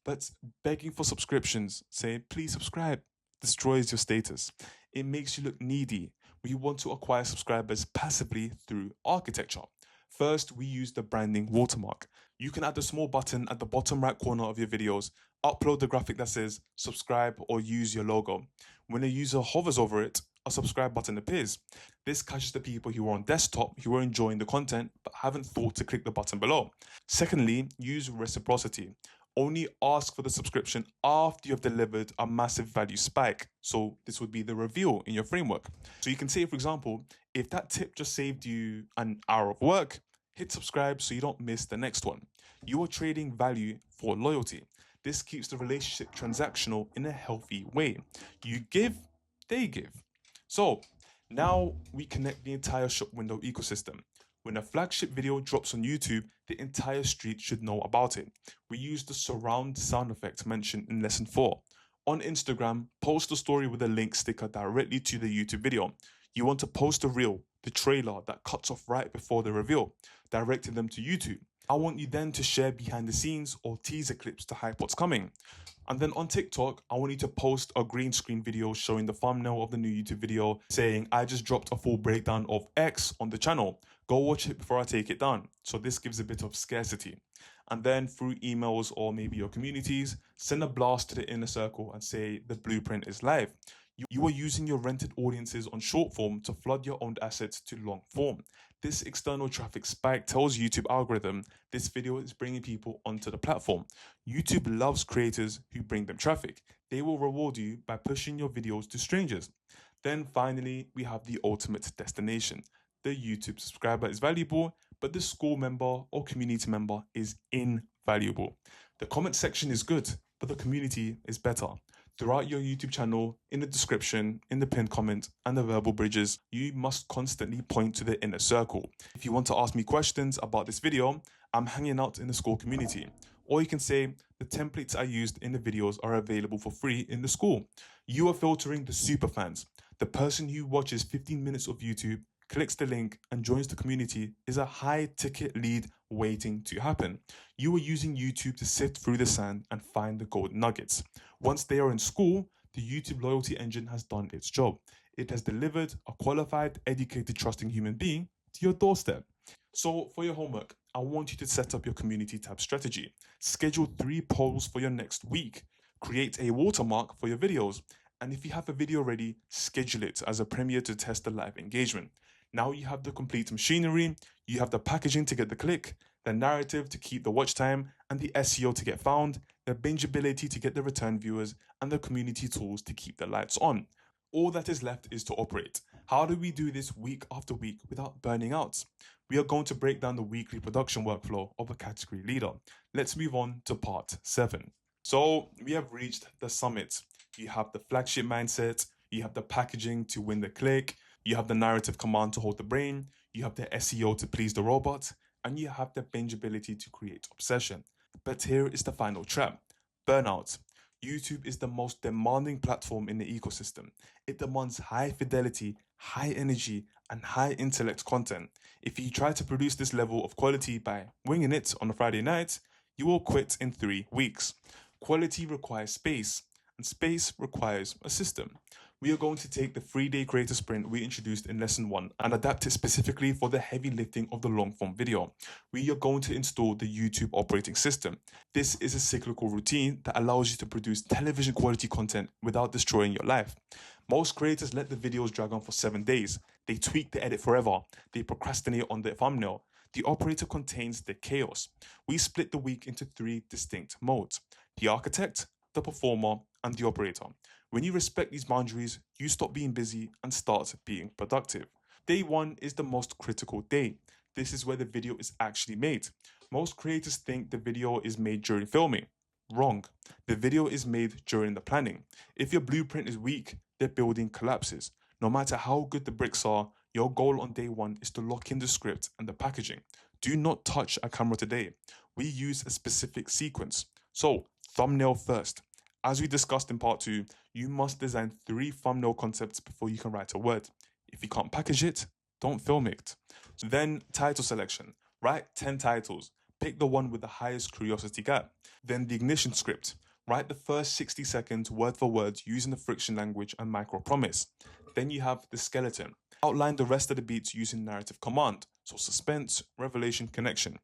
But begging for subscriptions, saying please subscribe, destroys your status. It makes you look needy. We want to acquire subscribers passively through architecture. First, we use the branding watermark. You can add a small button at the bottom right corner of your videos, upload the graphic that says subscribe or use your logo. When a user hovers over it, a subscribe button appears. This catches the people who are on desktop who are enjoying the content but haven't thought to click the button below. Secondly, use reciprocity. Only ask for the subscription after you have delivered a massive value spike. So this would be the reveal in your framework. So you can say, for example, if that tip just saved you an hour of work, hit subscribe so you don't miss the next one. You are trading value for loyalty. This keeps the relationship transactional in a healthy way. You give, they give. So now we connect the entire shop window ecosystem. When a flagship video drops on YouTube, the entire street should know about it. We use the surround sound effect mentioned in lesson 4. On Instagram, post a story with a link sticker directly to the YouTube video. You want to post a reel, the trailer that cuts off right before the reveal, directing them to YouTube. I want you then to share behind the scenes or teaser clips to hype what's coming. And then on TikTok, I want you to post a green screen video showing the thumbnail of the new YouTube video saying, I just dropped a full breakdown of X on the channel. Go watch it before I take it down. So this gives a bit of scarcity. And then through emails or maybe your communities, send a blast to the inner circle and say the blueprint is live. You are using your rented audiences on short form to flood your owned assets to long form. This external traffic spike tells YouTube algorithm this video is bringing people onto the platform. YouTube loves creators who bring them traffic. They will reward you by pushing your videos to strangers. Then finally, we have the ultimate destination. The YouTube subscriber is valuable, but the Skool member or community member is invaluable. The comment section is good, but the community is better. Throughout your YouTube channel, in the description, in the pinned comment, and the verbal bridges, you must constantly point to the inner circle. If you want to ask me questions about this video, I'm hanging out in the Skool community. Or you can say, the templates I used in the videos are available for free in the Skool. You are filtering the super fans. The person who watches 15 minutes of YouTube, clicks the link, and joins the community is a high ticket lead waiting to happen. You are using YouTube to sift through the sand and find the gold nuggets. Once they are in Skool, the YouTube loyalty engine has done its job. It has delivered a qualified, educated, trusting human being to your doorstep. So for your homework, I want you to set up your community tab strategy. Schedule 3 polls for your next week. Create a watermark for your videos. And if you have a video ready, schedule it as a premiere to test the live engagement. Now you have the complete machinery, you have the packaging to get the click, the narrative to keep the watch time, and the SEO to get found, the bingeability to get the return viewers, and the community tools to keep the lights on. All that is left is to operate. How do we do this week after week without burning out? We are going to break down the weekly production workflow of a category leader. Let's move on to part 7. So we have reached the summit. You have the flagship mindset, you have the packaging to win the click, you have the narrative command to hold the brain, you have the SEO to please the robot, and you have the bingeability to create obsession. But here is the final trap: burnout. YouTube is the most demanding platform in the ecosystem. It demands high fidelity, high energy, and high intellect content. If you try to produce this level of quality by winging it on a Friday night, you will quit in 3 weeks. Quality requires space, and space requires a system. We are going to take the 3-day creator sprint we introduced in lesson 1 and adapt it specifically for the heavy lifting of the long form video. We are going to install the YouTube operating system. This is a cyclical routine that allows you to produce television quality content without destroying your life. Most creators let the videos drag on for 7 days. They tweak the edit forever. They procrastinate on their thumbnail. The operator contains the chaos. We split the week into 3 distinct modes: the architect, the performer, and the operator. When you respect these boundaries, you stop being busy and start being productive. Day 1 is the most critical day. This is where the video is actually made. Most creators think the video is made during filming. Wrong. The video is made during the planning. If your blueprint is weak, the building collapses. No matter how good the bricks are, your goal on day 1 is to lock in the script and the packaging. Do not touch a camera today. We use a specific sequence. So, thumbnail first. As we discussed in part 2, you must design 3 thumbnail concepts before you can write a word. If you can't package it, don't film it. Then title selection. Write 10 titles. Pick the one with the highest curiosity gap. Then the ignition script. Write the first 60 seconds word for word using the friction language and micro promise. Then you have the skeleton. Outline the rest of the beats using narrative command. So suspense, revelation, connection.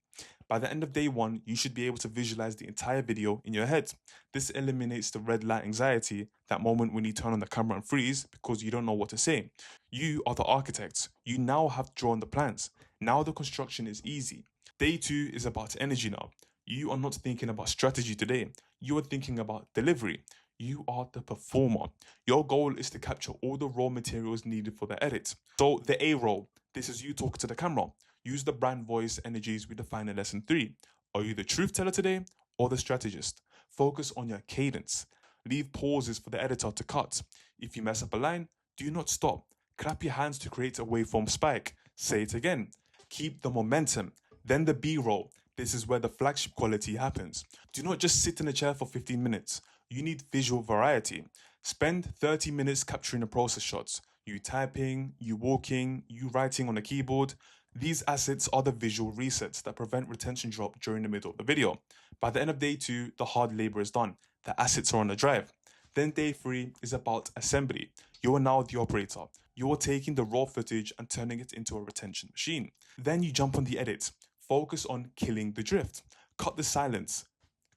By the end of day 1, you should be able to visualize the entire video in your head. This eliminates the red light anxiety, that moment when you turn on the camera and freeze because you don't know what to say. You are the architects. You now have drawn the plans. Now the construction is easy. Day 2 is about energy now. You are not thinking about strategy today. You are thinking about delivery. You are the performer. Your goal is to capture all the raw materials needed for the edit. So the A roll, this is you talking to the camera. Use the brand voice energies we define in lesson 3. Are you the truth teller today or the strategist? focus on your cadence. Leave pauses for the editor to cut. If you mess up a line, do not stop. Clap your hands to create a waveform spike. Say it again. Keep the momentum. Then the B-roll. This is where the flagship quality happens. Do not just sit in a chair for 15 minutes. You need visual variety. Spend 30 minutes capturing the process shots. You typing, you walking, you writing on a keyboard. These assets are the visual resets that prevent retention drop during the middle of the video. By the end of day 2, the hard labor is done. The assets are on the drive. Then day 3 is about assembly. You are now the operator. You are taking the raw footage and turning it into a retention machine. Then you jump on the edit. Focus on killing the drift. Cut the silence.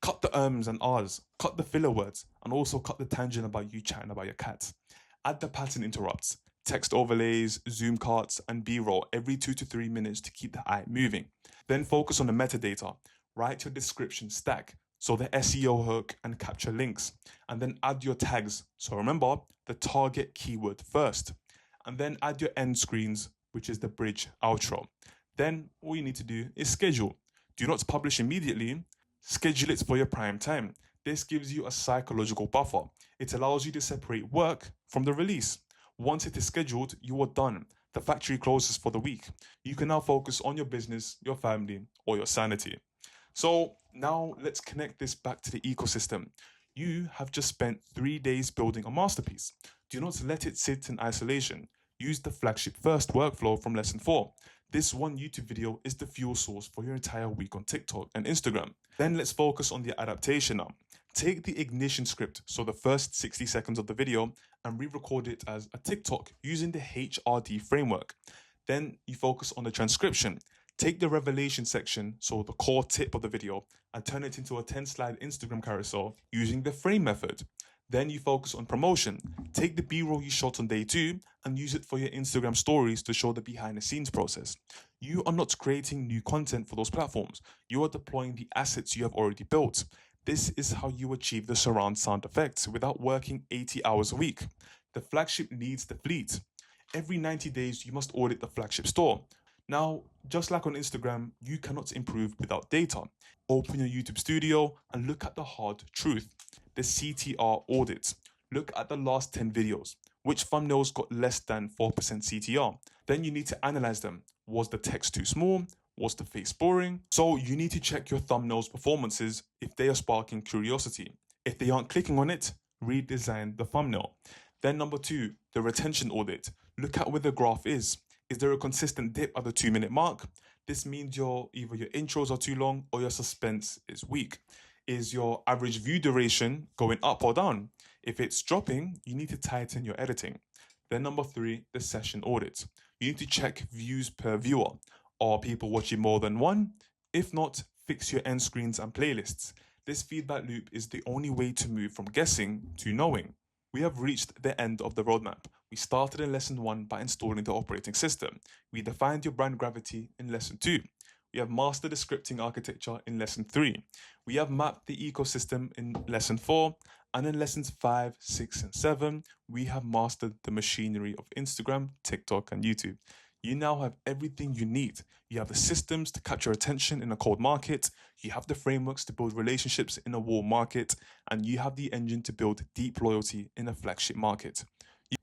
Cut the ums and ahs. Cut the filler words. And also cut the tangent about you chatting about your cat. Add the pattern interrupts. Text overlays, zoom cuts, and B-roll every 2 to 3 minutes to keep the eye moving. Then focus on the metadata. Write your description stack, so the SEO hook and capture links. And then add your tags. So remember, the target keyword first. And then add your end screens, which is the bridge outro. Then all you need to do is schedule. Do not publish immediately. Schedule it for your prime time. This gives you a psychological buffer. It allows you to separate work from the release. Once it is scheduled, you are done. The factory closes for the week. You can now focus on your business, your family, or your sanity. So now let's connect this back to the ecosystem. You have just spent 3 days building a masterpiece. Do not let it sit in isolation. Use the flagship first workflow from lesson 4. This one YouTube video is the fuel source for your entire week on TikTok and Instagram. Then let's focus on the adaptation now. Take the ignition script, so the first 60 seconds of the video, and re-record it as a TikTok using the HRD framework. Then you focus on the transcription. Take the revelation section, so the core tip of the video, and turn it into a 10-slide Instagram carousel using the frame method. Then you focus on promotion. Take the B-roll you shot on day 2 and use it for your Instagram stories to show the behind the scenes process. You are not creating new content for those platforms. You are deploying the assets you have already built. This is how you achieve the surround sound effects without working 80 hours a week. The flagship needs the fleet. Every 90 days, you must audit the flagship store. Now, just like on Instagram, you cannot improve without data. Open your YouTube studio and look at the hard truth. The CTR audit. Look at the last 10 videos. Which thumbnails got less than 4% CTR? Then you need to analyze them. Was the text too small? Was the face boring? So you need to check your thumbnails performances if they are sparking curiosity. If they aren't clicking on it, redesign the thumbnail. Then number 2, the retention audit. Look at where the graph is. Is there a consistent dip at the 2-minute mark? This means either your intros are too long or your suspense is weak. Is your average view duration going up or down? If it's dropping, you need to tighten your editing. Then number 3, the session audit. You need to check views per viewer. Are people watching more than one? If not, fix your end screens and playlists. This feedback loop is the only way to move from guessing to knowing. We have reached the end of the roadmap. We started in lesson 1 by installing the operating system. We defined your brand gravity in lesson 2. We have mastered the scripting architecture in lesson 3. We have mapped the ecosystem in lesson 4. And in lessons 5, 6, and 7, we have mastered the machinery of Instagram, TikTok, and YouTube. You now have everything you need. You have the systems to capture attention in a cold market. You have the frameworks to build relationships in a warm market. And you have the engine to build deep loyalty in a flagship market.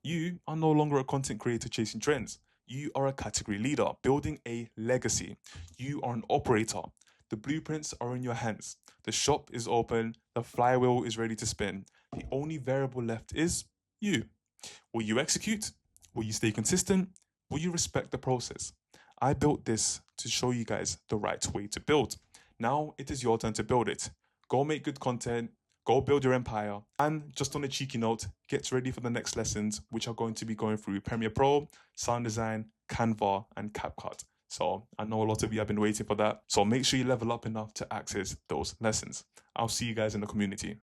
You are no longer a content creator chasing trends. You are a category leader building a legacy. You are an operator. The blueprints are in your hands. The shop is open. The flywheel is ready to spin. The only variable left is you. Will you execute? Will you stay consistent? Will you respect the process? I built this to show you guys the right way to build. Now it is your turn to build it. Go make good content. Go build your empire. And just on a cheeky note, get ready for the next lessons, which are going to be going through Premiere Pro, sound design, Canva, and CapCut. So I know a lot of you have been waiting for that. So make sure you level up enough to access those lessons. I'll see you guys in the community.